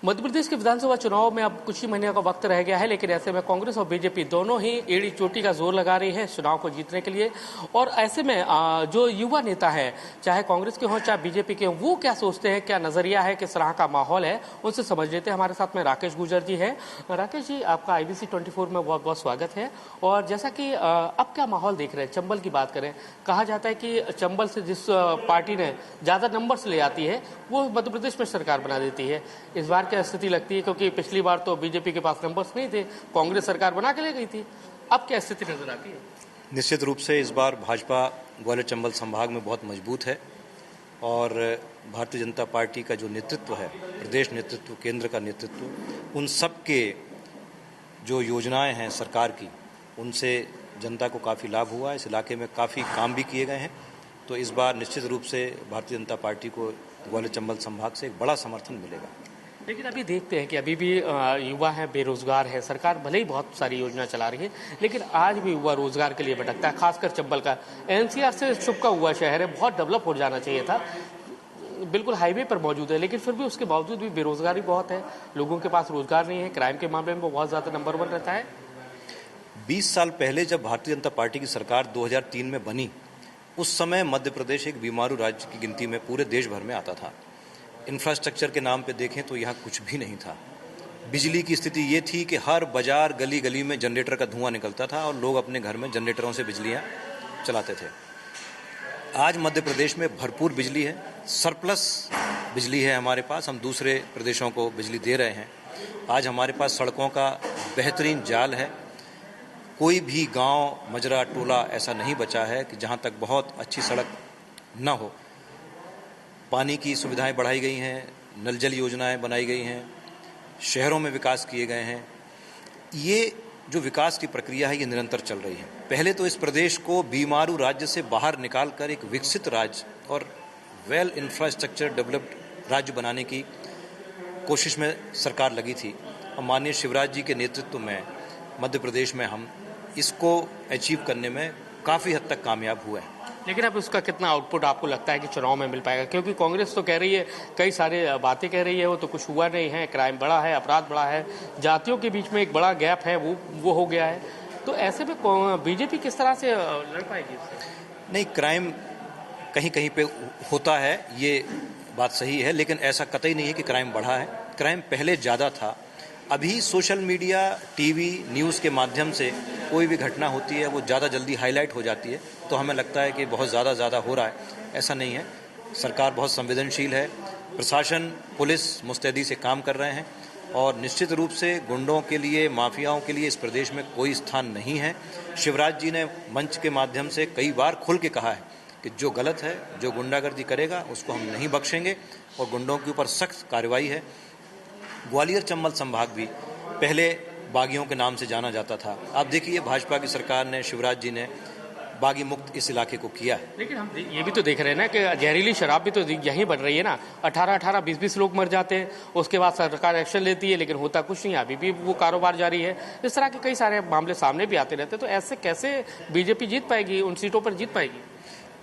मध्य प्रदेश के विधानसभा चुनाव में अब कुछ ही महीने का वक्त रह गया है, लेकिन ऐसे में कांग्रेस और बीजेपी दोनों ही एड़ी चोटी का जोर लगा रही है चुनाव को जीतने के लिए। और ऐसे में जो युवा नेता है, चाहे कांग्रेस के हों चाहे बीजेपी के हों, वो क्या सोचते हैं, क्या नजरिया है, किस तरह का माहौल है, उनसे समझ लेते हैं। हमारे साथ में राकेश गुर्जर जी है। राकेश जी, आपका IBC 24 में बहुत बहुत स्वागत है। और जैसा कि अब क्या माहौल देख रहे हैं, चंबल की बात करें, कहा जाता है कि चंबल से जिस पार्टी ने ज्यादा नंबर्स ले आती है वो मध्य प्रदेश में सरकार बना देती है। इस बार क्या स्थिति लगती है, क्योंकि पिछली बार तो बीजेपी के पास नंबर्स नहीं थे, कांग्रेस सरकार बना के ले गई थी। अब क्या स्थिति नजर आती है? निश्चित रूप से इस बार भाजपा ग्वालियर चंबल संभाग में बहुत मजबूत है और भारतीय जनता पार्टी का जो नेतृत्व है, प्रदेश नेतृत्व, केंद्र का नेतृत्व, उन सब के जो योजनाएं हैं सरकार की, उनसे जनता को काफ़ी लाभ हुआ है। इस इलाके में काफ़ी काम भी किए गए हैं। तो इस बार निश्चित रूप से भारतीय जनता पार्टी को ग्वालियर चंबल संभाग से एक बड़ा समर्थन मिलेगा। लेकिन अभी देखते हैं कि अभी भी युवा है, बेरोजगार है। सरकार भले ही बहुत सारी योजना चला रही है, लेकिन आज भी युवा रोजगार के लिए भटकता है। खासकर चंबल का NCR से चिपका हुआ शहर है, बहुत डेवलप हो जाना चाहिए था, बिल्कुल हाईवे पर मौजूद है, लेकिन फिर भी उसके बावजूद भी बेरोजगारी बहुत है, लोगों के पास रोजगार नहीं है। क्राइम के मामले में वो बहुत ज्यादा नंबर 1 रहता है। 20 साल पहले जब भारतीय जनता पार्टी की सरकार 2003 में बनी, उस समय मध्य प्रदेश एक बीमारू राज्य की गिनती में पूरे देश भर में आता था। इंफ्रास्ट्रक्चर के नाम पे देखें तो यहाँ कुछ भी नहीं था। बिजली की स्थिति ये थी कि हर बाजार, गली गली में जनरेटर का धुआं निकलता था और लोग अपने घर में जनरेटरों से बिजलियाँ चलाते थे। आज मध्य प्रदेश में भरपूर बिजली है, सरप्लस बिजली है हमारे पास, हम दूसरे प्रदेशों को बिजली दे रहे हैं। आज हमारे पास सड़कों का बेहतरीन जाल है। कोई भी गांव, मजरा, टोला ऐसा नहीं बचा है कि जहां तक बहुत अच्छी सड़क न हो। पानी की सुविधाएं बढ़ाई गई हैं, नल जल योजनाएं बनाई गई हैं, शहरों में विकास किए गए हैं। ये जो विकास की प्रक्रिया है ये निरंतर चल रही है। पहले तो इस प्रदेश को बीमारू राज्य से बाहर निकालकर एक विकसित राज्य और वेल इंफ्रास्ट्रक्चर डेवलप्ड राज्य बनाने की कोशिश में सरकार लगी थी और माननीय शिवराज जी के नेतृत्व में मध्य प्रदेश में हम इसको अचीव करने में काफ़ी हद तक कामयाब हुए हैं। लेकिन अब उसका कितना आउटपुट आपको लगता है कि चुनाव में मिल पाएगा? क्योंकि कांग्रेस तो कह रही है, कई सारे बातें कह रही है, वो तो कुछ हुआ नहीं है, क्राइम बढ़ा है, अपराध बढ़ा है, जातियों के बीच में एक बड़ा गैप है, वो हो गया है। तो ऐसे में बीजेपी किस तरह से लड़ पाएगी इससे? नहीं, क्राइम कहीं कहीं पे होता है, ये बात सही है, लेकिन ऐसा कतई नहीं है कि क्राइम बढ़ा है। क्राइम पहले ज़्यादा था। अभी सोशल मीडिया, टीवी, न्यूज़ के माध्यम से कोई भी घटना होती है वो ज़्यादा जल्दी हाईलाइट हो जाती है, तो हमें लगता है कि बहुत ज़्यादा हो रहा है। ऐसा नहीं है। सरकार बहुत संवेदनशील है, प्रशासन, पुलिस मुस्तैदी से काम कर रहे हैं और निश्चित रूप से गुंडों के लिए, माफियाओं के लिए इस प्रदेश में कोई स्थान नहीं है। शिवराज जी ने मंच के माध्यम से कई बार खुल के कहा है कि जो गलत है, जो गुंडागर्दी करेगा उसको हम नहीं बख्शेंगे और गुंडों के ऊपर सख्त कार्रवाई है। ग्वालियर चंबल संभाग भी पहले बागियों के नाम से जाना जाता था। आप देखिए, भाजपा की सरकार ने, शिवराज जी ने बागी मुक्त इस इलाके को किया है। लेकिन हम ये भी तो देख रहे हैं ना कि जहरीली शराब भी तो यहीं बढ़ रही है ना। 18-18, 20-20 लोग मर जाते हैं, उसके बाद सरकार एक्शन लेती है, लेकिन होता कुछ नहीं। अभी भी वो कारोबार जारी है। इस तरह के कई सारे मामले सामने भी आते रहते हैं। तो ऐसे कैसे बीजेपी जीत पाएगी, उन सीटों पर जीत पाएगी?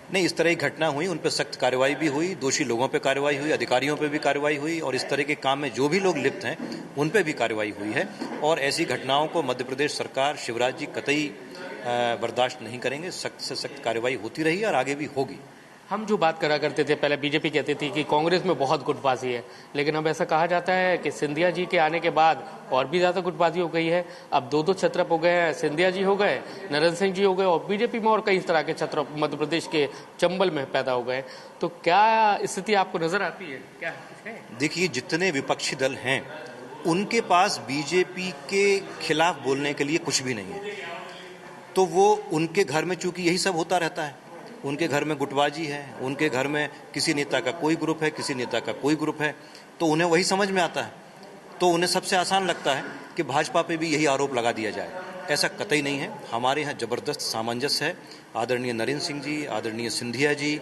नहीं, इस तरह की घटना हुई, उन पर सख्त कार्रवाई भी हुई, दोषी लोगों पर कार्रवाई हुई, अधिकारियों पर भी कार्रवाई हुई और इस तरह के काम में जो भी लोग लिप्त हैं उन पर भी कार्रवाई हुई है। और ऐसी घटनाओं को मध्य प्रदेश सरकार, शिवराज जी कतई बर्दाश्त नहीं करेंगे। सख्त से सख्त कार्रवाई होती रही और आगे भी होगी। हम जो बात करा करते थे पहले, बीजेपी कहती थी कि कांग्रेस में बहुत गुटबाजी है, लेकिन अब ऐसा कहा जाता है कि सिंधिया जी के आने के बाद और भी ज्यादा गुटबाजी हो गई है। अब 2 छत्रप हो गए हैं, सिंधिया जी हो गए, नरेंद्र सिंह जी हो गए और बीजेपी में और कई तरह के छत्रप मध्य प्रदेश के चंबल में पैदा हो गए। तो क्या स्थिति आपको नजर आती है? क्या है? देखिए, जितने विपक्षी दल हैं उनके पास बीजेपी के खिलाफ बोलने के लिए कुछ भी नहीं है। तो वो उनके घर में चूंकि यही सब होता रहता है, उनके घर में गुटबाजी है, उनके घर में किसी नेता का कोई ग्रुप है, किसी नेता का कोई ग्रुप है, तो उन्हें वही समझ में आता है। तो उन्हें सबसे आसान लगता है कि भाजपा पे भी यही आरोप लगा दिया जाए। ऐसा कतई नहीं है। हमारे यहाँ जबरदस्त सामंजस्य है। आदरणीय नरेंद्र सिंह जी, आदरणीय सिंधिया जी,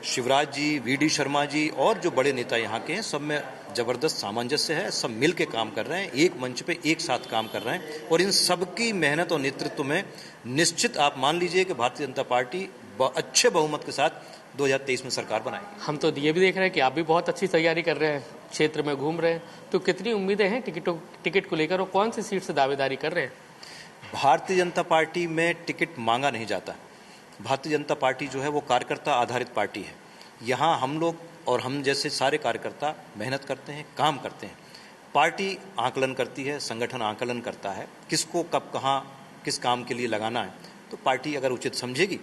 शिवराज जी, VD शर्मा जी और जो बड़े नेता यहाँ के हैं, सब में जबरदस्त सामंजस्य है। सब मिल के काम कर रहे हैं, एक मंच पे एक साथ काम कर रहे हैं और इन सबकी मेहनत और नेतृत्व में निश्चित आप मान लीजिए कि भारतीय जनता पार्टी अच्छे बहुमत के साथ 2023 में सरकार बनाएगी। हम तो ये भी देख रहे हैं कि आप भी बहुत अच्छी तैयारी कर रहे हैं, क्षेत्र में घूम रहे हैं, तो कितनी उम्मीदें हैं टिकट को लेकर और कौन सी सीट से दावेदारी कर रहे हैं? भारतीय जनता पार्टी में टिकट मांगा नहीं जाता। भारतीय जनता पार्टी जो है वो कार्यकर्ता आधारित पार्टी है। यहाँ हम लोग और हम जैसे सारे कार्यकर्ता मेहनत करते हैं, काम करते हैं। पार्टी आकलन करती है, संगठन आकलन करता है, किसको कब कहाँ किस काम के लिए लगाना है। तो पार्टी अगर उचित समझेगी,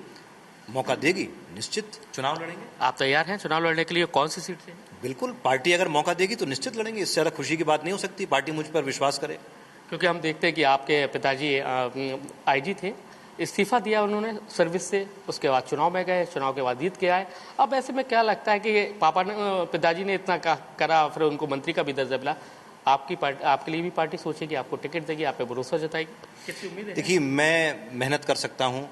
मौका देगी, निश्चित चुनाव लड़ेंगे। आप तैयार हैं चुनाव लड़ने के लिए? कौन सी सीट से? बिल्कुल, पार्टी अगर मौका देगी तो निश्चित लड़ेंगे। इससे ज़्यादा खुशी की बात नहीं हो सकती। पार्टी मुझ पर विश्वास करे। क्योंकि हम देखते हैं कि आपके पिताजी आईजी थे, इस्तीफा दिया उन्होंने सर्विस से, उसके बाद चुनाव में गए, चुनाव के बाद जीत के आए। अब ऐसे में क्या लगता है कि पिताजी ने इतना करा, फिर उनको मंत्री का भी दर्जा मिला, आपकी पार्टी, आपके लिए भी पार्टी सोचेगी, आपको टिकट देगी, आप पे भरोसा जताएगी? कितनी उम्मीद है? देखिए, मैं मेहनत कर सकता हूँ।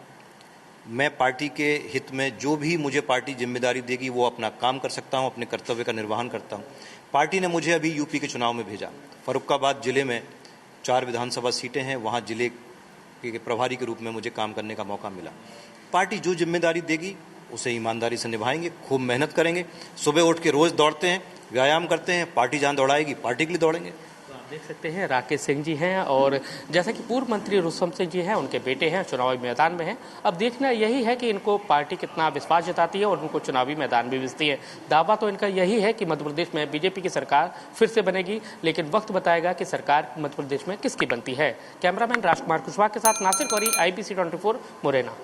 मैं पार्टी के हित में जो भी मुझे पार्टी जिम्मेदारी देगी वो अपना काम कर सकता हूँ, अपने कर्तव्य का निर्वहन करता हूँ। पार्टी ने मुझे अभी यूपी के चुनाव में भेजा। फर्रुखाबाद जिले में 4 विधानसभा सीटें हैं, वहाँ जिले के प्रभारी के रूप में मुझे काम करने का मौका मिला। पार्टी जो जिम्मेदारी देगी उसे ईमानदारी से निभाएंगे, खूब मेहनत करेंगे। सुबह उठ के रोज़ दौड़ते हैं, व्यायाम करते हैं। पार्टी जहाँ दौड़ाएगी पार्टी के लिए दौड़ेंगे। तो आप देख सकते हैं राकेश सिंह जी हैं, और जैसा कि पूर्व मंत्री रुस्तम सिंह जी हैं, उनके बेटे हैं, चुनावी मैदान में हैं। अब देखना यही है कि इनको पार्टी कितना विश्वास जताती है और उनको चुनावी मैदान भी भेजती है। दावा तो इनका यही है कि मध्य प्रदेश में बीजेपी की सरकार फिर से बनेगी, लेकिन वक्त बताएगा कि सरकार मध्य प्रदेश में किसकी बनती है। कैमरामैन राजकुमार कुशवाहा के साथ नासिर कौरी, IBC 24 मुरैना।